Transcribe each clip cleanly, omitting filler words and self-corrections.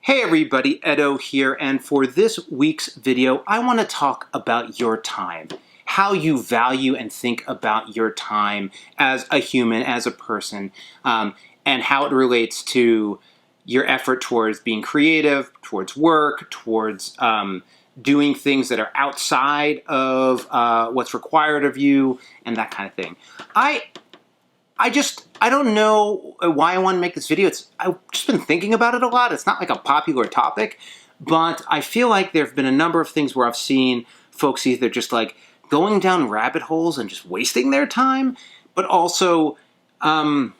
Hey everybody, Edo here, and for this week's video, I want to talk about your time. How you value and think about your time as a human, as a person, and how it relates to your effort towards being creative, towards work, towards doing things that are outside of what's required of you, and that kind of thing. I don't know why I want to make this video. I've just been thinking about it a lot. It's not like a popular topic, but I feel like there have been a number of things where I've seen folks either just like going down rabbit holes and just wasting their time, but also not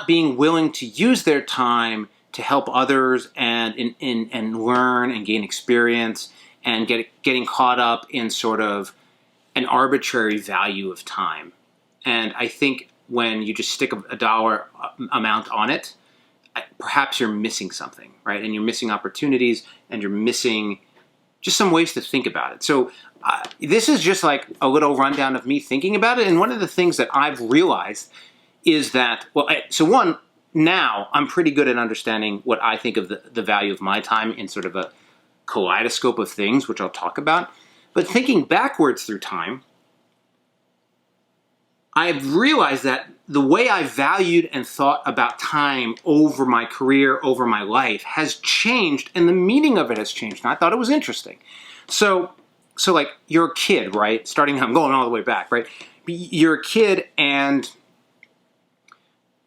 being willing to use their time to help others and learn and gain experience and getting caught up in sort of an arbitrary value of time. And I think when you just stick a dollar amount on it, perhaps you're missing something, right? And you're missing opportunities, and you're missing just some ways to think about it. So this is just like a little rundown of me thinking about it. And one of the things that I've realized is that, so one, now I'm pretty good at understanding what I think of the value of my time in sort of a kaleidoscope of things, which I'll talk about. But thinking backwards through time, I've realized that the way I valued and thought about time over my career, over my life, has changed, and the meaning of it has changed, and I thought it was interesting. So like, you're a kid, right? I'm going all the way back, right? You're a kid, and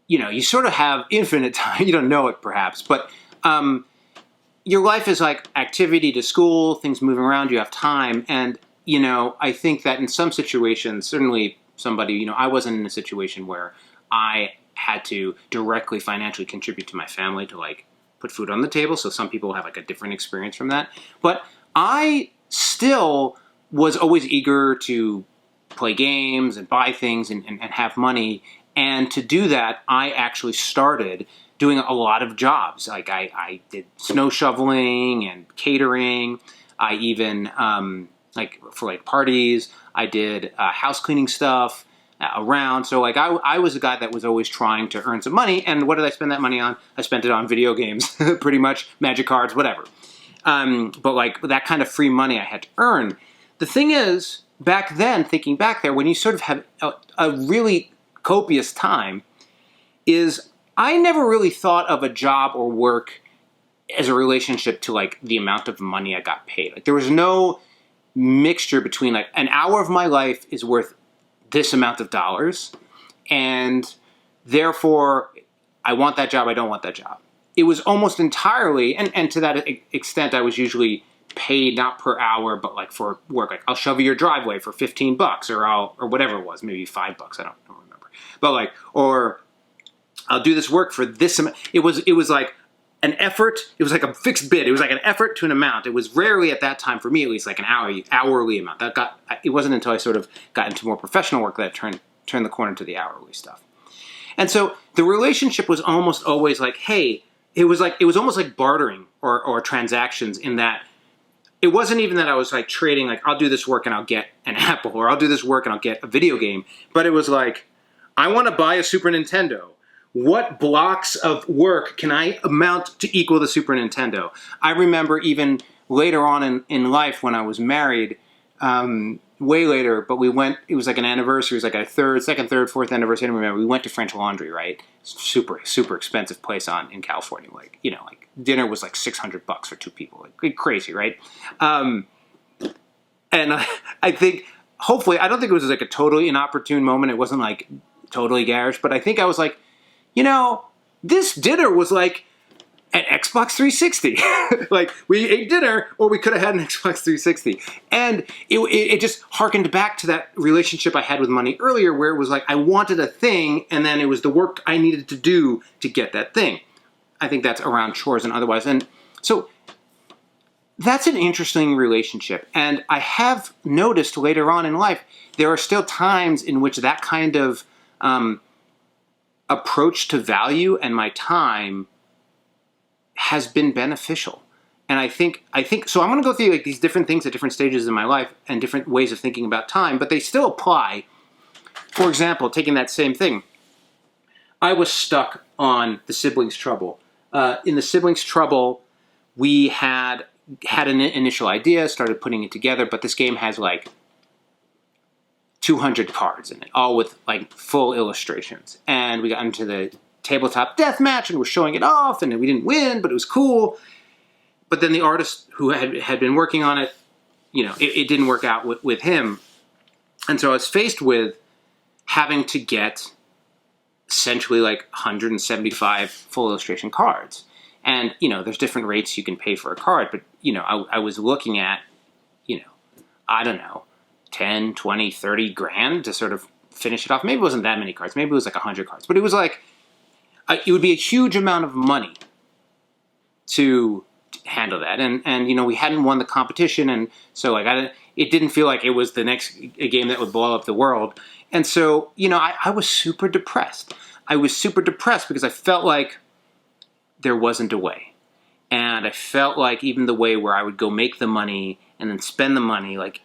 you sort of have infinite time. You don't know it, perhaps, but your life is like activity to school, things moving around, you have time, and I think that in some situations, certainly I wasn't in a situation where I had to directly financially contribute to my family to like put food on the table. So some people have like a different experience from that. But I still was always eager to play games and buy things and have money. And to do that, I actually started doing a lot of jobs. Like I did snow shoveling and catering. I even, for parties, I did house cleaning stuff around. So I was a guy that was always trying to earn some money. And what did I spend that money on? I spent it on video games, pretty much, magic cards, whatever. But that kind of free money I had to earn. The thing is, back then, thinking back there, when you sort of have a really copious time, is I never really thought of a job or work as a relationship to the amount of money I got paid. There was no mixture between an hour of my life is worth this amount of dollars, and therefore I want that job, I don't want that job. It was almost entirely, and to that extent, I was usually paid not per hour, but for work. I'll shovel your driveway for $15, or whatever it was, maybe $5. I don't remember. But or I'll do this work for this amount. It was an effort. It was like a fixed bid. It was like an effort to an amount. It was rarely at that time, for me at least, like an hourly amount. It wasn't until I sort of got into more professional work that I turned the corner to the hourly stuff. And so the relationship was almost always it was almost like bartering or transactions, in that it wasn't even that I was trading, I'll do this work and I'll get an apple, or I'll do this work and I'll get a video game. But it was I want to buy a Super Nintendo. What blocks of work can I amount to equal the Super Nintendo? I remember even later on in life when I was married, way later, but we went, it was an anniversary, it was a second, third, fourth anniversary, I don't remember. We went to French Laundry, right? Super, super expensive place in California. Dinner was $600 for two people. Crazy, right? And I think, hopefully, I don't think it was a totally inopportune moment. It wasn't totally garish, but I think I was this dinner was an Xbox 360. We ate dinner, or we could have had an Xbox 360. And it just harkened back to that relationship I had with money earlier, where it was I wanted a thing, and then it was the work I needed to do to get that thing. I think that's around chores and otherwise. And so that's an interesting relationship. And I have noticed later on in life, there are still times in which that kind of approach to value and my time has been beneficial. And I think so. I'm going to go through these different things at different stages in my life and different ways of thinking about time, but they still apply. For example, taking that same thing, I was stuck on the siblings' trouble in the Siblings Trouble, we had an initial idea, started putting it together, but this game has like 200 cards in it, all with like full illustrations. And we got into the tabletop death match and we're showing it off, and we didn't win, but it was cool. But then the artist who had been working on it, it didn't work out with him. And so I was faced with having to get essentially like 175 full illustration cards. And, there's different rates you can pay for a card, but, I was looking at, I don't know, 10, 20, 30 grand to sort of finish it off. Maybe it wasn't that many cards. Maybe it was like 100 cards. But it was like, it would be a huge amount of money to handle that. And we hadn't won the competition. And so like, it didn't feel like it was the next game that would blow up the world. And so, I was super depressed. I was super depressed because I felt like there wasn't a way. And I felt like even the way where I would go make the money and then spend the money, like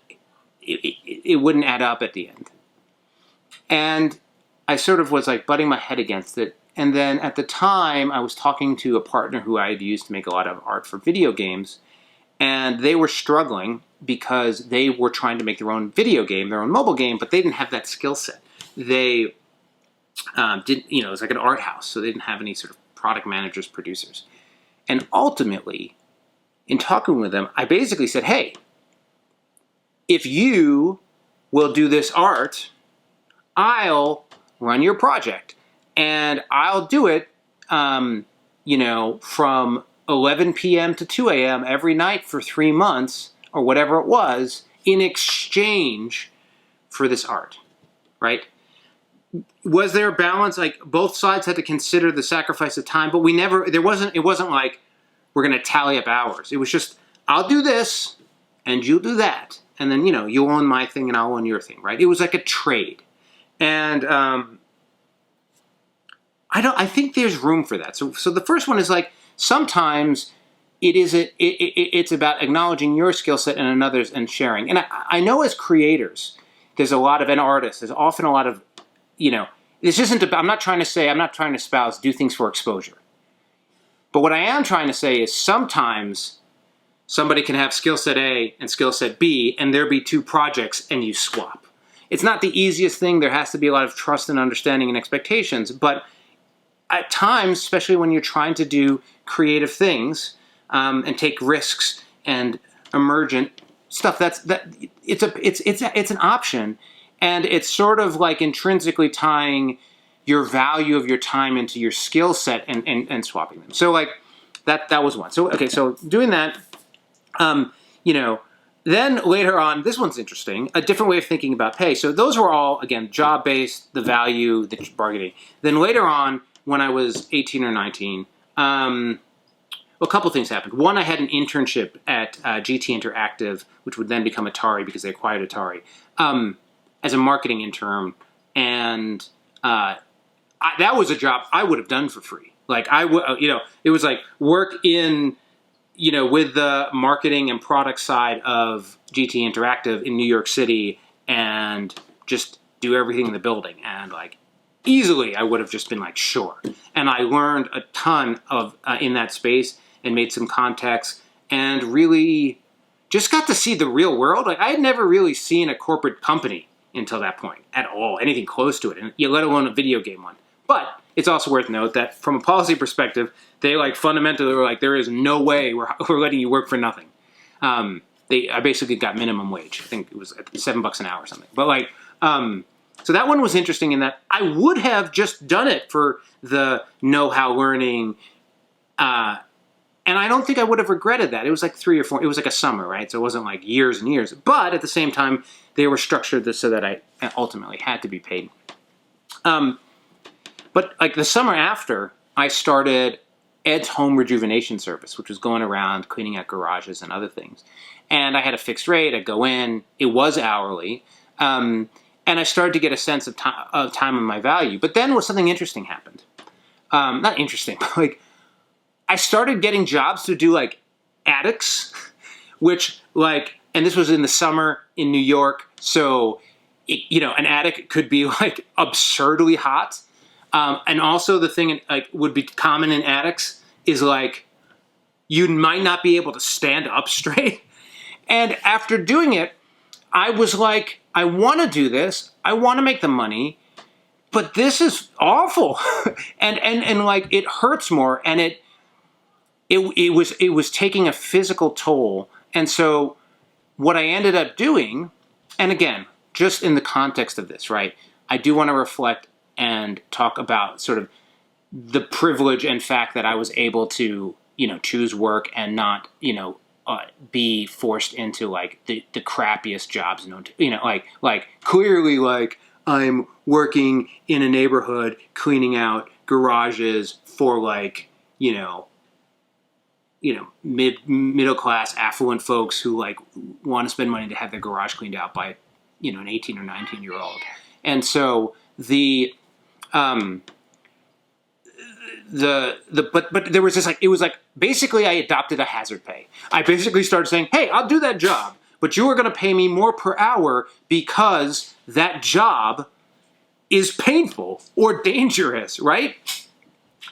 it wouldn't add up at the end. And I sort of was like butting my head against it. And then at the time, I was talking to a partner who I had used to make a lot of art for video games. And they were struggling because they were trying to make their own video game, their own mobile game, but they didn't have that skill set. They didn't, it was like an art house, so they didn't have any sort of product managers, producers. And ultimately, in talking with them, I basically said, hey, if you will do this art, I'll run your project. And I'll do it, from 11 p.m. to 2 a.m. every night for 3 months, or whatever it was, in exchange for this art, right? Was there a balance? Like, both sides had to consider the sacrifice of time, but it wasn't like, we're going to tally up hours. It was just, I'll do this, and you'll do that. And then, you'll own my thing and I'll own your thing, right? It was like a trade. And I think there's room for that. So the first one is like, sometimes it's about acknowledging your skill set and another's and sharing. And I know as creators, there's a lot of, and artists, there's often a lot of, this isn't about, I'm not trying to espouse do things for exposure. But what I am trying to say is sometimes somebody can have skill set A and skill set B, and there be two projects and you swap. It's not the easiest thing. There has to be a lot of trust and understanding and expectations. But at times, especially when you're trying to do creative things and take risks and emergent stuff, it's an option, and it's sort of like intrinsically tying your value of your time into your skill set and swapping them. So like that was one. So okay, so doing that, then later on, this one's interesting, a different way of thinking about pay. So those were all, again, job-based, the value, the bargaining. Then later on, when I was 18 or 19, a couple things happened. One, I had an internship at GT Interactive, which would then become Atari because they acquired Atari, as a marketing intern. And that was a job I would have done for free. Like, it was like work in, with the marketing and product side of GT Interactive in New York City and just do everything in the building. And like, easily I would have just been like, sure. And I learned a ton of in that space and made some contacts and really just got to see the real world. Like, I had never really seen a corporate company until that point at all, anything close to it, and let alone a video game one. But it's also worth note that from a policy perspective, they like fundamentally were like, there is no way we're letting you work for nothing. I basically got minimum wage. I think it was $7 an hour or something. But like, so that one was interesting in that I would have just done it for the know-how learning, and I don't think I would have regretted that. It was like 3 or 4, it was like a summer, right? So it wasn't like years and years. But at the same time, they were structured so that I ultimately had to be paid. But like the summer after, I started Ed's Home Rejuvenation Service, which was going around cleaning out garages and other things. And I had a fixed rate. I'd go in. It was hourly. And I started to get a sense of time and my value. But then something interesting happened. Not interesting, but like, I started getting jobs to do like attics, which like, and this was in the summer in New York. So, an attic could be like absurdly hot. And also the thing like would be common in attics is like, you might not be able to stand up straight. And after doing it, I was like, I want to do this. I want to make the money, but this is awful. and like, it hurts more, and it was taking a physical toll. And so what I ended up doing, and again, just in the context of this, right? I do want to reflect and talk about sort of the privilege and fact that I was able to, choose work and not, be forced into like the crappiest jobs known to, like clearly, like, I'm working in a neighborhood cleaning out garages for like, middle class affluent folks who like want to spend money to have their garage cleaned out by, an 18 or 19-year-old. And so but there was this, like, it was like, basically I adopted a hazard pay. I basically started saying, hey, I'll do that job, but you are going to pay me more per hour because that job is painful or dangerous, right?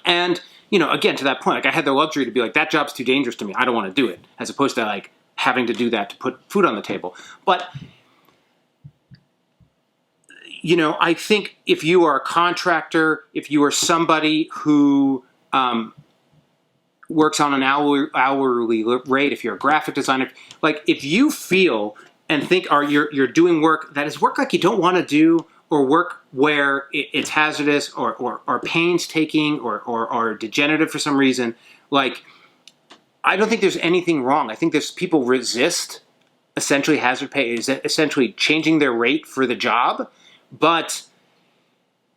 And, again, to that point, like, I had the luxury to be like, that job's too dangerous to me. I don't want to do it, as opposed to like having to do that to put food on the table. But I think if you are a contractor, if you are somebody who works on an hourly rate, if you're a graphic designer, like, if you feel and think you're doing work that is work like you don't want to do, or work where it's hazardous or painstaking or degenerative for some reason, like, I don't think there's anything wrong. I think there's people resist essentially hazard pay, is essentially changing their rate for the job. But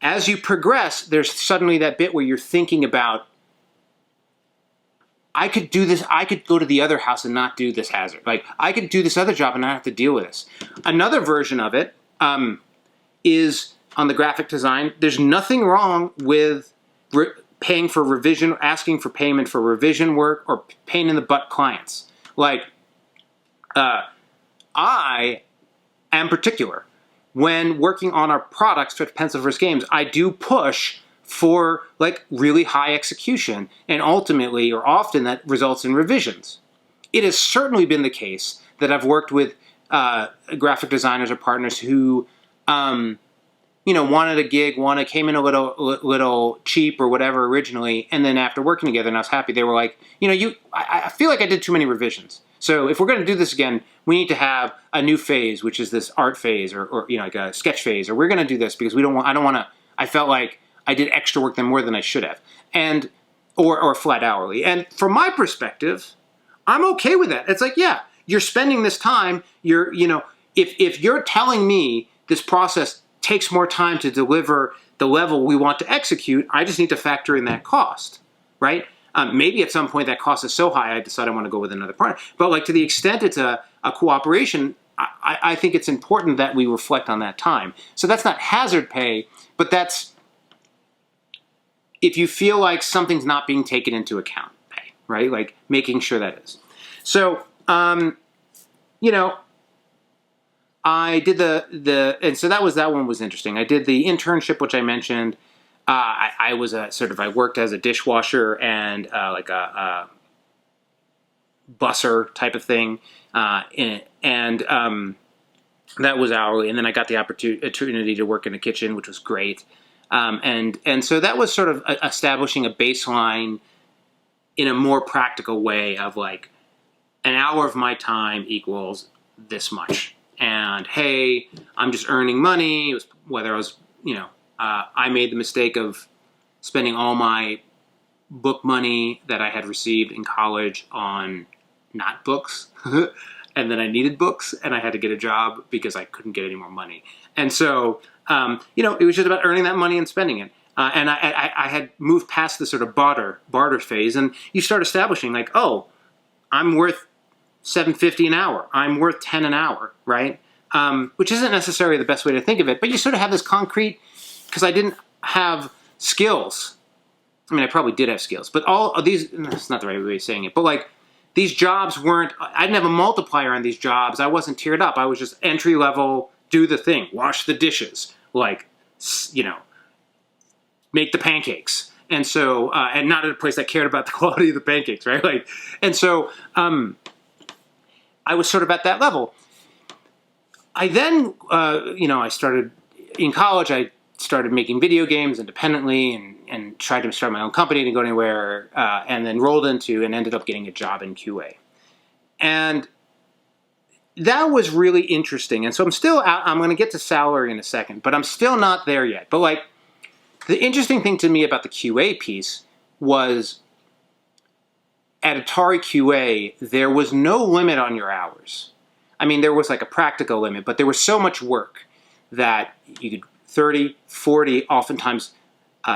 as you progress, there's suddenly that bit where you're thinking about, I could do this. I could go to the other house and not do this hazard. Like, I could do this other job and not have to deal with this. Another version of it is on the graphic design. There's nothing wrong with paying for revision, asking for payment for revision work, or pain in the butt clients. Like, I am particular. When working on our products for Pencil vs. Games, I do push for like really high execution, and ultimately, or often, that results in revisions. It has certainly been the case that I've worked with graphic designers or partners who, wanted a gig, came in a little cheap or whatever originally, and then after working together and I was happy, they were like, I feel like I did too many revisions. So if we're going to do this again, we need to have a new phase, which is this art phase or like a sketch phase, or we're going to do this because I felt like I did extra work more than I should have, and or flat hourly. And from my perspective, I'm okay with that. It's like, yeah, you're spending this time. If you're telling me this process takes more time to deliver the level we want to execute, I just need to factor in that cost, right? Maybe at some point that cost is so high I decide I want to go with another partner. But like, to the extent it's a cooperation, I think it's important that we reflect on that time. So that's not hazard pay, but that's if you feel like something's not being taken into account pay, right? Like, making sure that is. So, I did and so that one was interesting. I did the internship, which I mentioned. I was I worked as a dishwasher and like a busser type of thing, and that was hourly. And then I got the opportunity to work in a kitchen, which was great. And so that was sort of establishing a baseline in a more practical way of like, an hour of my time equals this much. And hey, I'm just earning money. It was whether I was, I made the mistake of spending all my book money that I had received in college on not books. And then I needed books and I had to get a job because I couldn't get any more money. And so, it was just about earning that money and spending it. And I had moved past the sort of barter phase, and you start establishing like, oh, I'm worth $7.50 an hour. I'm worth $10 an hour, right? Which isn't necessarily the best way to think of it, but you sort of have this concrete, because I didn't have skills. I mean, I probably did have skills, but all of these, that's not the right way of saying it, but like, these jobs I didn't have a multiplier on these jobs. I wasn't tiered up. I was just entry level, do the thing, wash the dishes, like, make the pancakes. And so, and not at a place that cared about the quality of the pancakes, right? Like, and so I was sort of at that level. I then, I started in college. I started making video games independently and tried to start my own company, didn't go anywhere, and then rolled into and ended up getting a job in QA. And that was really interesting. And so I'm still out. I'm going to get to salary in a second, but I'm still not there yet. But like, the interesting thing to me about the QA piece was at Atari QA, there was no limit on your hours. I mean, there was like a practical limit, but there was so much work that you could 30, 40, oftentimes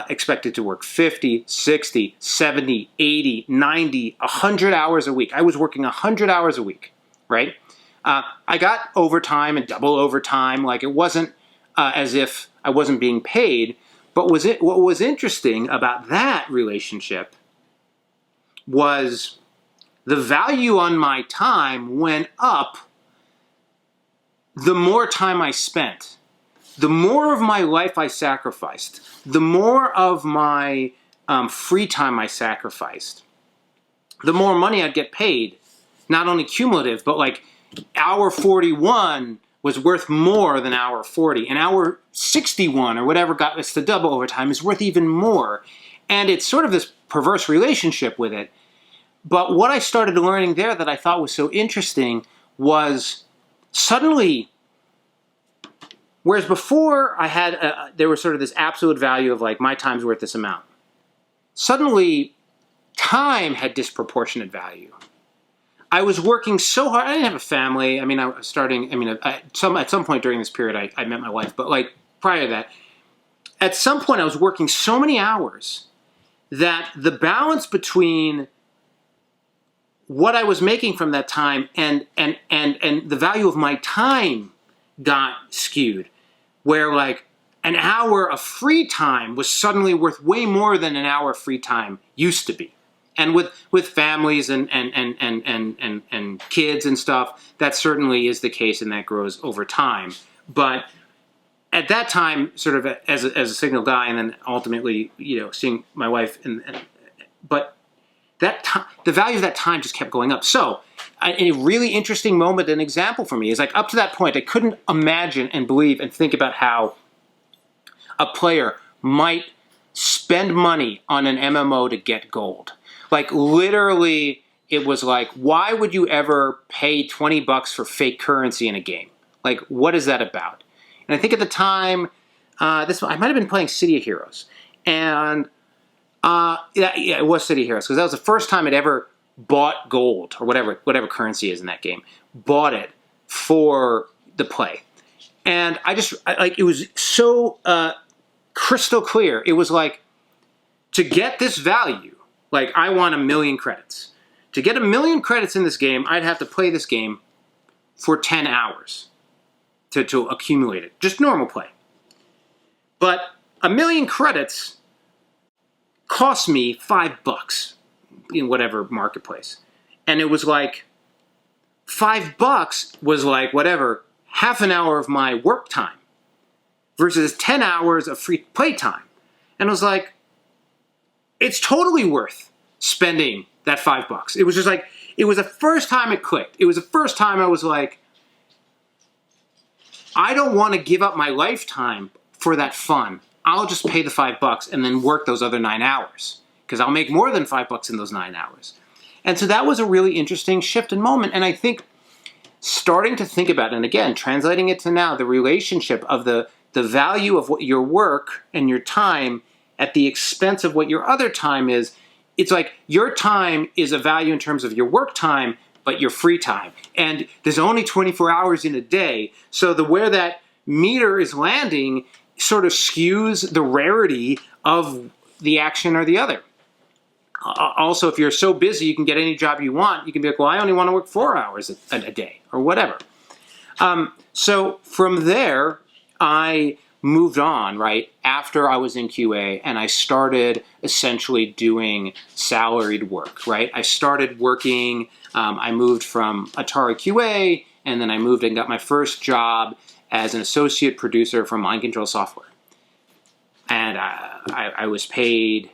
expected to work 50, 60, 70, 80, 90, 100 hours a week. I was working 100 hours a week, right? I got overtime and double overtime. Like, it wasn't as if I wasn't being paid. But what was interesting about that relationship was the value on my time went up the more time I spent. The more of my life I sacrificed, the more of my free time I sacrificed, the more money I'd get paid. Not only cumulative, but like hour 41 was worth more than hour 40. And hour 61 or whatever got us to double overtime is worth even more. And it's sort of this perverse relationship with it. But what I started learning there that I thought was so interesting was suddenly, whereas before I had, there was sort of this absolute value of like, my time's worth this amount. Suddenly, time had disproportionate value. I was working so hard. I didn't have a family. I mean, I was starting, at some point during this period, I met my wife. But like prior to that, at some point I was working so many hours that the balance between what I was making from that time and the value of my time got skewed. Where like an hour of free time was suddenly worth way more than an hour of free time used to be. And with families and kids and stuff, that certainly is the case, and that grows over time. But at that time, sort of as a single guy, and then ultimately, seeing my wife, but that time, the value of that time just kept going up. So, a really interesting moment, an example for me is like up to that point, I couldn't imagine and believe and think about how a player might spend money on an MMO to get gold. Like literally, it was like, why would you ever pay $20 for fake currency in a game? Like, what is that about? And I think at the time, I might have been playing City of Heroes, and it was City of Heroes because that was the first time I'd ever bought gold or whatever currency is in that game. Bought it for the play, and it was so crystal clear. It was like, to get this value. Like, I want 1,000,000 credits. To get 1,000,000 credits in this game, I'd have to play this game for 10 hours to accumulate it. Just normal play. But 1,000,000 credits cost me $5 in whatever marketplace. And it was like, $5 was like, whatever, half an hour of my work time versus 10 hours of free play time. And I was like, it's totally worth spending that $5. It was just like, it was the first time it clicked. It was the first time I was like, I don't want to give up my lifetime for that fun. I'll just pay the $5 and then work those other 9 hours because I'll make more than $5 in those 9 hours. And so that was a really interesting shift and moment. And I think starting to think about it, and again, translating it to now, the relationship of the value of what your work and your time at the expense of what your other time is. It's like your time is a value in terms of your work time, but your free time. And there's only 24 hours in a day. So where that meter is landing sort of skews the rarity of the action or the other. Also, if you're so busy, you can get any job you want. You can be like, well, I only want to work 4 hours a day or whatever. So from there, I moved on, right, after I was in QA, and I started essentially doing salaried work, right? I started working, I moved from Atari QA, and then I moved and got my first job as an associate producer for Mind Control Software. And I was paid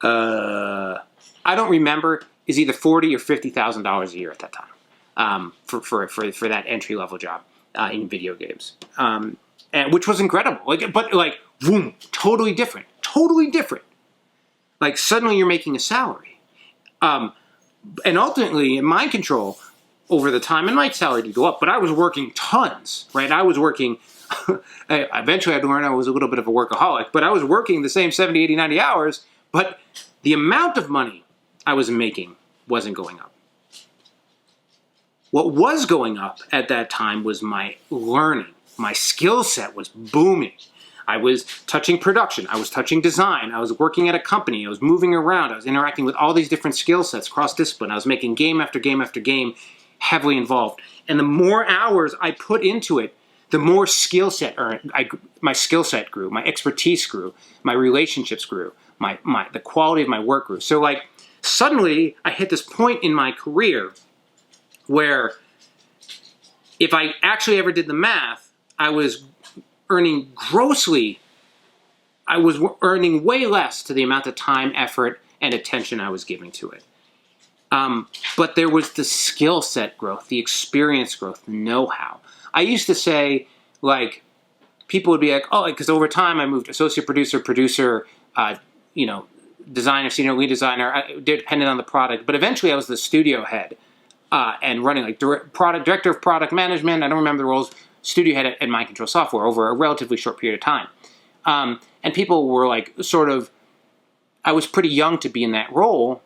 I don't remember, is either $40,000 or $50,000 a year at that time, for that entry level job in video games, and which was incredible. But boom, totally different, totally different. Like suddenly you're making a salary, and ultimately in Mind Control, over the time, and my salary did go up, but I was working tons, right? I was working. Eventually, I had to learn I was a little bit of a workaholic, but I was working the same 70, 80, 90 hours, but the amount of money I was making wasn't going up. What was going up at that time was my learning. My skill set was booming. I was touching production. I was touching design. I was working at a company. I was moving around. I was interacting with all these different skill sets, cross-discipline. I was making game after game after game, heavily involved. And the more hours I put into it, the more skill set, my skill set grew, my expertise grew, my relationships grew, the quality of my work grew. So suddenly I hit this point in my career where if I actually ever did the math, I was earning way less to the amount of time, effort, and attention I was giving to it. But there was the skill set growth, the experience growth, the know-how. I used to say, people would be like, oh, because over time I moved associate producer, designer, senior lead designer, depending on the product. But eventually I was the studio head and running director of product management. I don't remember the roles. Studio head at Mind Control Software over a relatively short period of time. And people were I was pretty young to be in that role.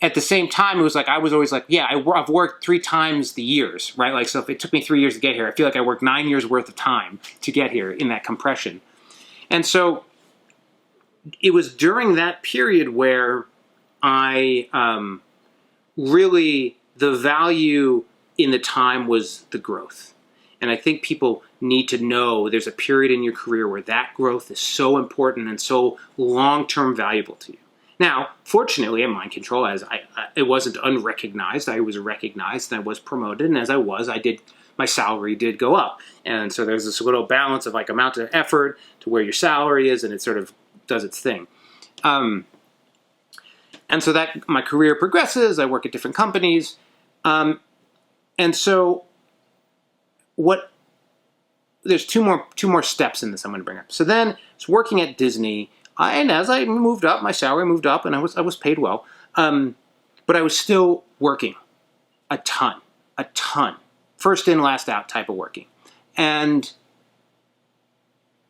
At the same time, it was I was always I've worked 3 times the years, right? So if it took me 3 years to get here, I feel like I worked 9 years worth of time to get here in that compression. And so it was during that period where I really, the value in the time was the growth. And I think people need to know there's a period in your career where that growth is so important and so long-term valuable to you. Now, fortunately, at Mind Control, it wasn't unrecognized. I was recognized and I was promoted. And as my salary did go up. And so there's this little balance of amount of effort to where your salary is, and it sort of does its thing. And so that my career progresses. I work at different companies. And so there's two more steps in this I'm going to bring up. So then it's working at Disney. And as I moved up, my salary moved up, and I was paid well. But I was still working a ton. First in, last out type of working. And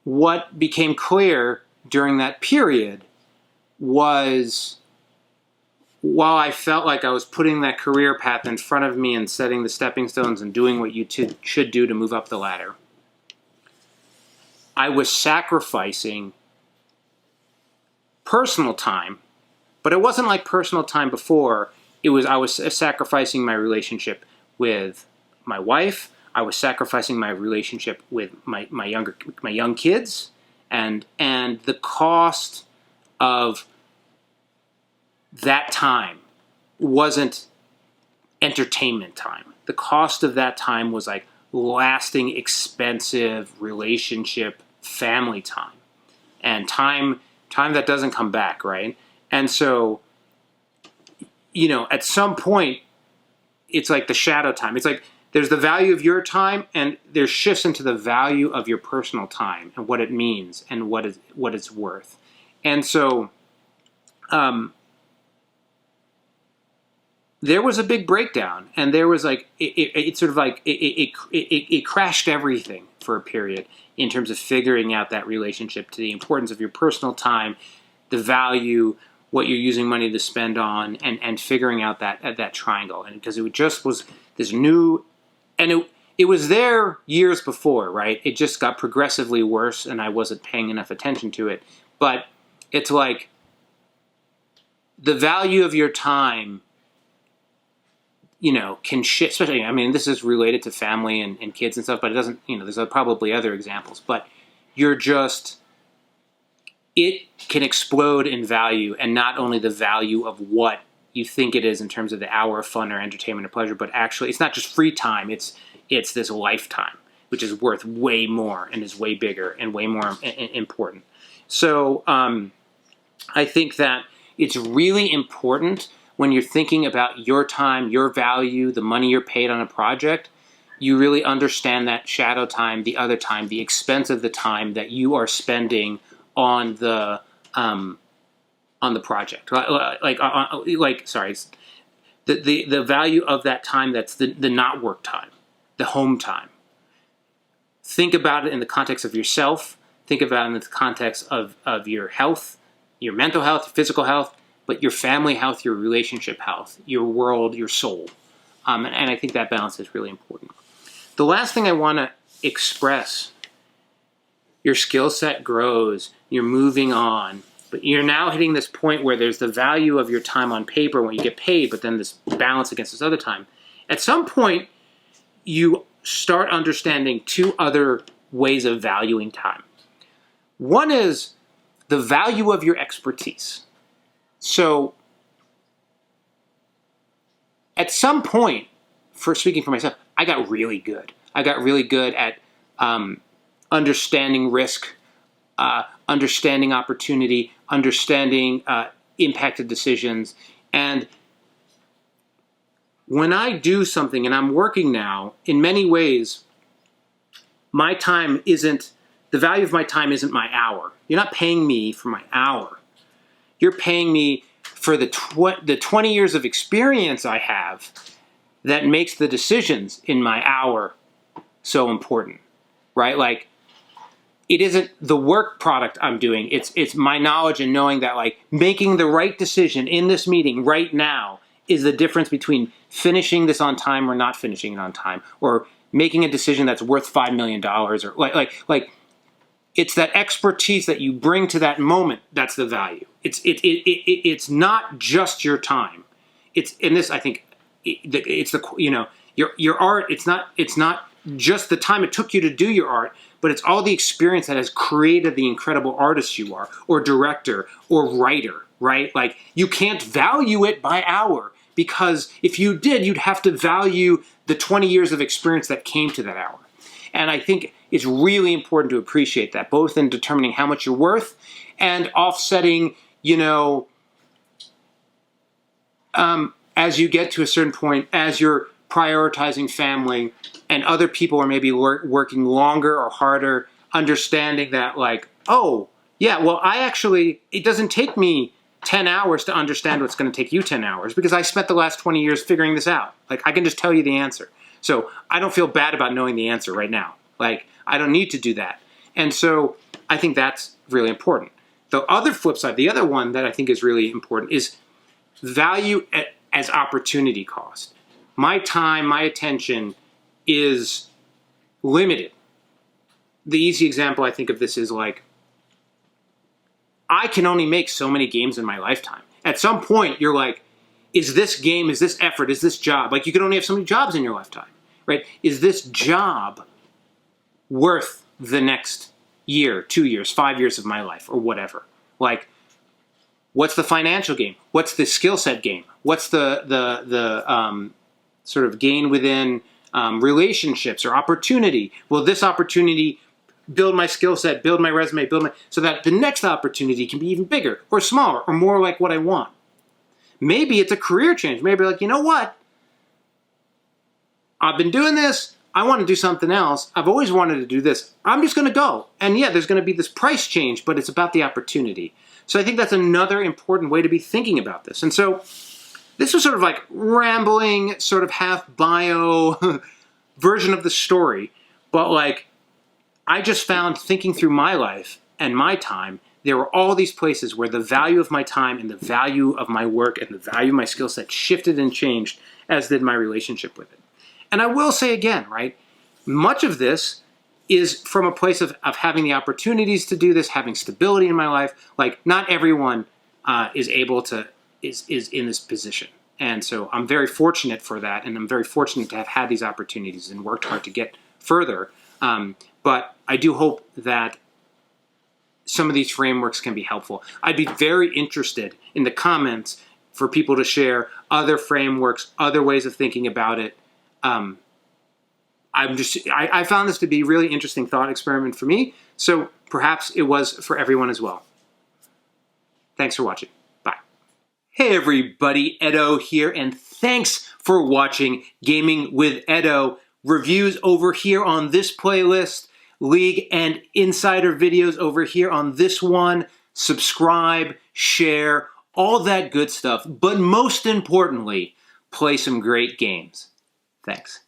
what became clear during that period was, while I felt like I was putting that career path in front of me and setting the stepping stones and doing what you should do to move up the ladder, I was sacrificing personal time, but it wasn't like personal time before. I was sacrificing my relationship with my wife. I was sacrificing my relationship with my young kids, and the cost of that time wasn't entertainment time. The cost of that time was lasting, expensive relationship, family time, and time that doesn't come back, right? And so, at some point, it's the shadow time. It's there's the value of your time, and there's shifts into the value of your personal time and what it means and what it's worth. And so, there was a big breakdown, and there was it crashed everything for a period in terms of figuring out that relationship to the importance of your personal time, the value, what you're using money to spend on, and figuring out that triangle. And because it just was this new, and it was there years before, right? It just got progressively worse, and I wasn't paying enough attention to it. But it's the value of your time, can shift, especially, this is related to family and kids and stuff, but it doesn't, there's probably other examples, but it can explode in value, and not only the value of what you think it is in terms of the hour of fun or entertainment or pleasure, but actually it's not just free time, it's this lifetime, which is worth way more and is way bigger and way more important. So I think that it's really important when you're thinking about your time, your value, the money you're paid on a project, you really understand that shadow time, the other time, the expense of the time that you are spending on the project. The value of that time that's the not work time, the home time. Think about it in the context of yourself. Think about it in the context of your health, your mental health, your physical health, but your family health, your relationship health, your world, your soul. And I think that balance is really important. The last thing I want to express, your skill set grows, you're moving on, but you're now hitting this point where there's the value of your time on paper when you get paid, but then this balance against this other time. At some point, you start understanding two other ways of valuing time. One is the value of your expertise. So at some point, for speaking for myself, I got really good. I got really good at understanding risk, understanding opportunity, understanding impacted decisions. And when I do something, and I'm working now, in many ways, my time isn't, the value of my time isn't my hour. You're not paying me for my hour. You're paying me for the 20 years of experience I have that makes the decisions in my hour so important, right? Like, it isn't the work product I'm doing. It's my knowledge and knowing that, like, making the right decision in this meeting right now is the difference between finishing this on time or not finishing it on time, or making a decision that's worth $5 million, or like it's that expertise that you bring to that moment that's the value. It's not just your time. It's in this, I think, it's the, you know, your art. It's not just the time it took you to do your art, but it's all the experience that has created the incredible artist you are, or director, or writer, right? Like, you can't value it by hour, because if you did, you'd have to value the 20 years of experience that came to that hour. And I think it's really important to appreciate that, both in determining how much you're worth and offsetting, you know, as you get to a certain point, as you're prioritizing family and other people are maybe working longer or harder, understanding that, like, oh, yeah, well, it doesn't take me 10 hours to understand what's going to take you 10 hours, because I spent the last 20 years figuring this out. Like, I can just tell you the answer. So I don't feel bad about knowing the answer right now. Like, I don't need to do that. And so I think that's really important. The other flip side, the other one that I think is really important, is value as opportunity cost. My time, my attention is limited. The easy example I think of this is, like, I can only make so many games in my lifetime. At some point, you're like, is this game, is this effort, is this job? Like, you can only have so many jobs in your lifetime, right? Is this job worth the next year, 2 years, 5 years of my life, or whatever? Like, what's the financial game? What's the skill set game? What's the sort of gain within relationships or opportunity? Will this opportunity build my skill set, build my resume, so that the next opportunity can be even bigger or smaller or more like what I want? Maybe it's a career change. Maybe, like, you know what? I've been doing this. I want to do something else. I've always wanted to do this. I'm just going to go. And yeah, there's going to be this price change, but it's about the opportunity. So I think that's another important way to be thinking about this. And so this was sort of like rambling, sort of half bio version of the story. But, like, I just found, thinking through my life and my time, there were all these places where the value of my time and the value of my work and the value of my skill set shifted and changed, as did my relationship with it. And I will say again, right, much of this is from a place of having the opportunities to do this, having stability in my life. Like, not everyone is in this position. And so I'm very fortunate for that, and I'm very fortunate to have had these opportunities and worked hard to get further. But I do hope that some of these frameworks can be helpful. I'd be very interested in the comments for people to share other frameworks, other ways of thinking about it. I found this to be a really interesting thought experiment for me, so perhaps it was for everyone as well. Thanks for watching. Bye. Hey everybody, Edo here, and thanks for watching Gaming with Edo. Reviews over here on this playlist, League and Insider videos over here on this one. Subscribe, share, all that good stuff. But most importantly, play some great games. Thanks.